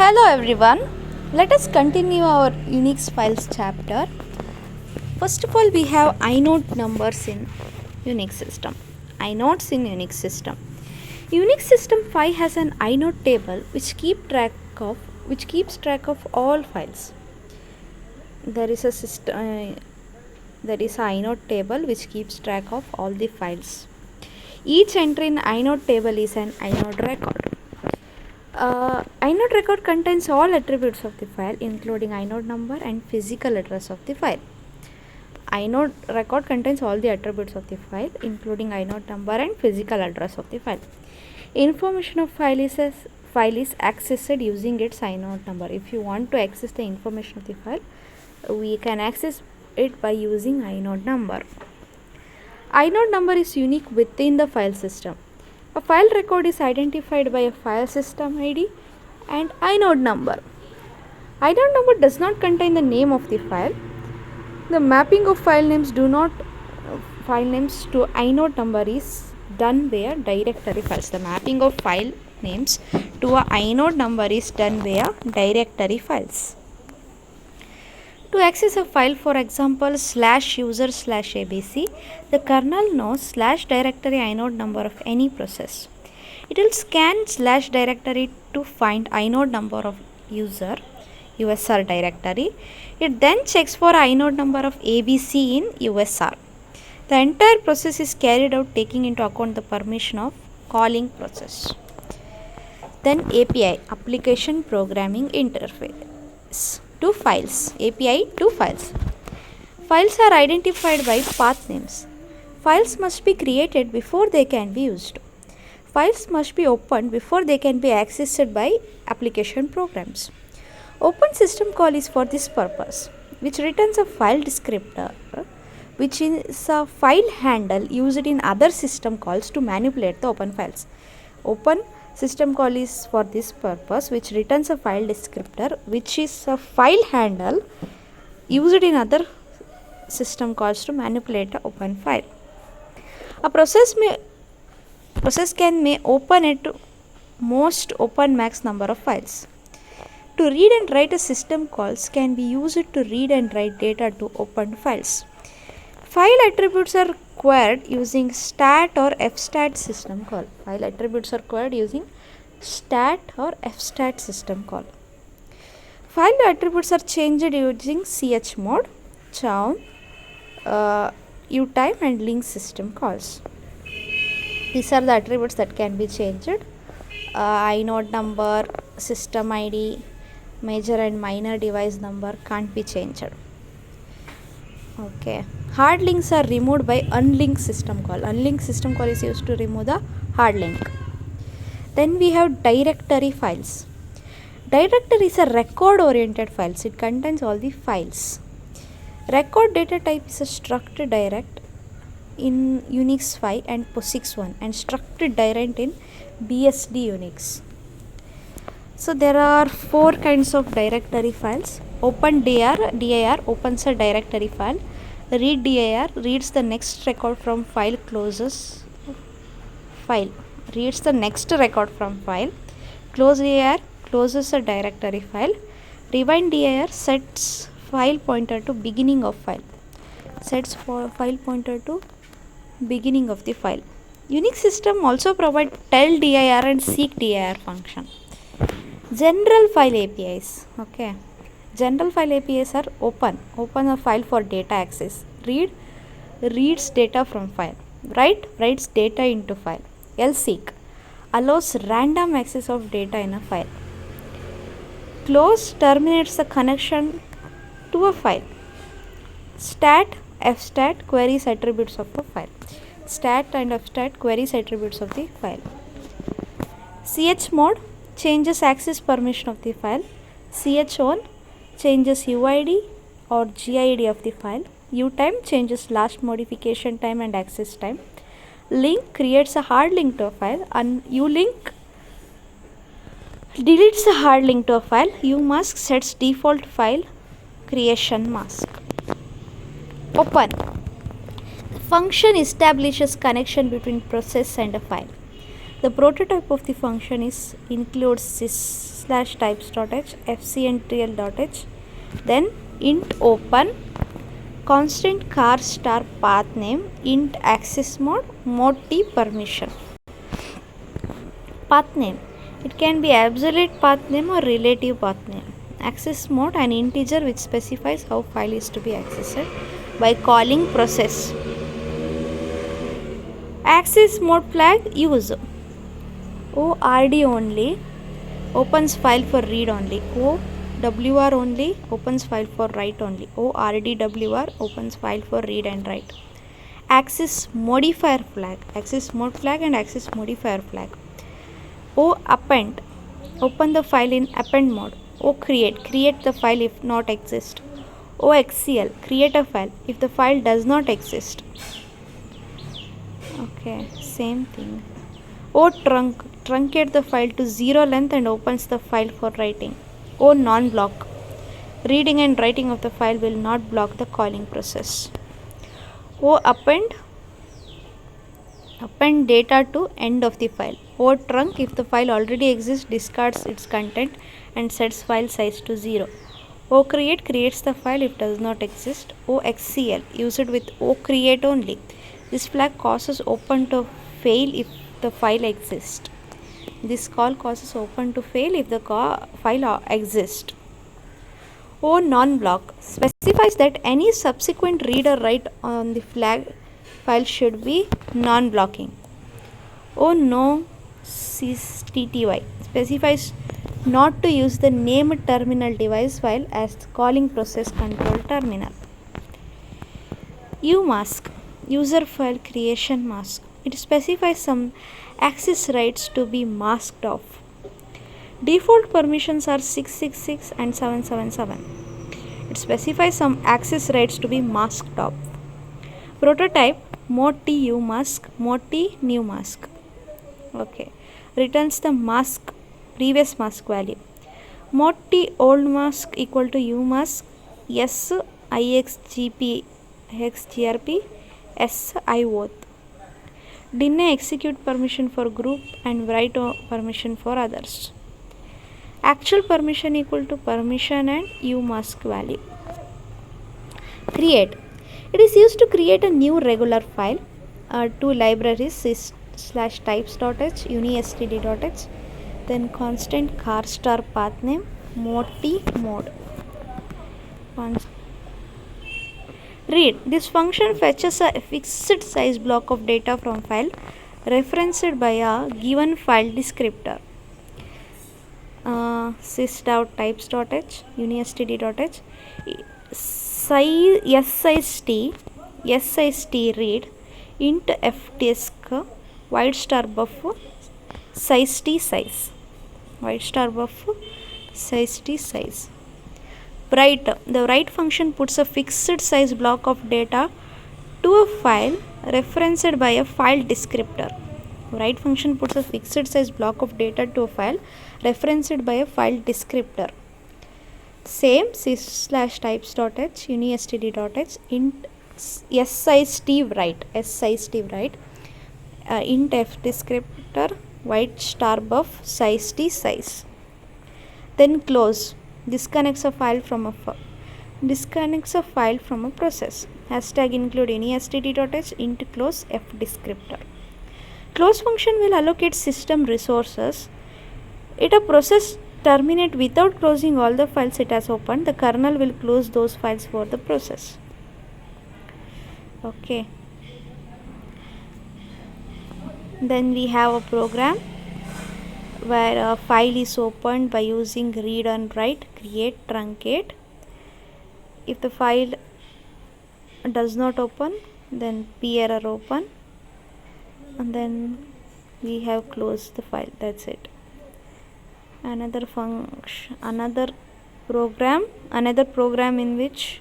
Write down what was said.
Hello everyone, let us continue our Unix files chapter. First of all, we have inode numbers in Unix system. Inodes in Unix system. Unix system 5 has an inode table which keeps track of all files. There is a inode table which keeps track of all the files. Each entry in inode table is an inode record. Inode record contains all attributes of the file including inode number and physical address of the file. Inode record contains all the attributes of the file including inode number and physical address of the file. Information of file is accessed using its inode number. If you want to access the information of the file, we can access it by using inode number. Inode number is unique within the file system. A file record is identified by a file system ID and inode number. Inode number does not contain the name of the file. The mapping of file names to inode number is done via directory files. The mapping of file names to a inode number is done via directory files. To access a file, for example /user/abc, the kernel knows /directory inode number of any process. It will scan /directory to find inode number of USR directory. It then checks for inode number of abc in USR. The entire process is carried out taking into account the permission of calling process. Then API, application programming interface. To files, API to files. Files are identified by path names. Files must be created before they can be used. Files must be opened before they can be accessed by application programs. Open system call is for this purpose, which returns a file descriptor, which is a file handle used in other system calls to manipulate the open files. Open system call is for this purpose, which returns a file descriptor, which is a file handle used in other system calls to manipulate the open file. A process may open at most open max number of files. To read and write a system calls can be used to read and write data to open files. File attributes are acquired using stat or fstat system call. File attributes are acquired using stat or fstat system call. File attributes are changed using chmod, chown, utime and link system calls. These are the attributes that can be changed. Inode number, system ID, major and minor device number can't be changed. Okay. Hard links are removed by unlink system call. Unlink system call is used to remove the hard link. Then we have directory files. Directory is a record oriented files. It contains all the files. Record data type is a struct direct in Unix 5 and POSIX 1 and struct direct in BSD Unix. So there are four kinds of directory files. Open dir opens a directory file. Read dir reads the next record from file, reads the next record from file. Close dir closes a directory file. Rewind dir sets file pointer to beginning of file. Sets for file pointer to beginning of the file. Unix system also provide tell dir and seek dir function. General file APIs. Okay. General file APIs are open a file for data access. Reads data from file. Writes data into file. Seek allows random access of data in a file. Close terminates the connection to a file. Stat, fstat queries attributes of a file. Stat and fstat queries attributes of the file. Chmod changes access permission of the file. Chown changes UID or GID of the file. Utime changes last modification time and access time. Link creates a hard link to a file, and ulink deletes a hard link to a file. Umask sets default file creation mask. Open. The function establishes connection between process and a file. The prototype of the function includes this c/types.h, fcntl.h, then int open, constant char star path name, int access mode, mode t permission. Path name, it can be absolute path name or relative path name. Access mode, an integer which specifies how file is to be accessed by calling process. Access mode flag, use ORD only, opens file for read only. OWR only, opens file for write only. ORDWR opens file for read and write. Access modifier flag, access mode flag and access modifier flag. OAppend, open the file in append mode. OCreate, create the file if not exist. OXCL, create a file if the file does not exist. Okay, same thing. OTrunc, truncate the file to 0 length and opens the file for writing. ONonBlock, reading and writing of the file will not block the calling process. OAppend, append data to end of the file. OTrunc, if the file already exists, discards its content and sets file size to 0. OCreate, creates the file if does not exist. OXCL, used with OCreate only. This flag causes open to fail if the file exists. This call causes open to fail if the file exists. ONonBlock specifies that any subsequent read or write on the flag file should be non-blocking. ONoCTTY specifies not to use the named terminal device file as calling process control terminal. UMask, user file creation mask. It specifies some access rights to be masked off. Default permissions are 666 and 777. It specifies some access rights to be masked off. Prototype mode t umask, mode t new mask. Okay, returns the mask previous mask value. Mode t old mask equal to umask s ixgp xgrp s ioth. Deny execute permission for group and write permission for others. Actual permission equal to permission and umask value. Create, it is used to create a new regular file. Two libraries sys/types.h, unistd.h, then constant char star path name, mode t mode. Read, this function fetches a fixed size block of data from file referenced by a given file descriptor. Sys.types.h, unistd.h, size t read, int fdisk white star buff size t size, white star buff size t size. Write, the write function puts a fixed size block of data to a file referenced by a file descriptor. Write function puts a fixed size block of data to a file referenced by a file descriptor. Same sys/types.h, unistd.h, int size t write, int f descriptor white star buff size t size. Then close, disconnects a file from a process. Hashtag include unistd.h, int close f descriptor. Close function will allocate system resources. If a process terminate without closing all the files it has opened, the kernel will close those files for the process. Okay. Then we have a program where a file is opened by using read and write, create, truncate. If the file does not open, then p error open, and then we have closed the file. That's it. Another program in which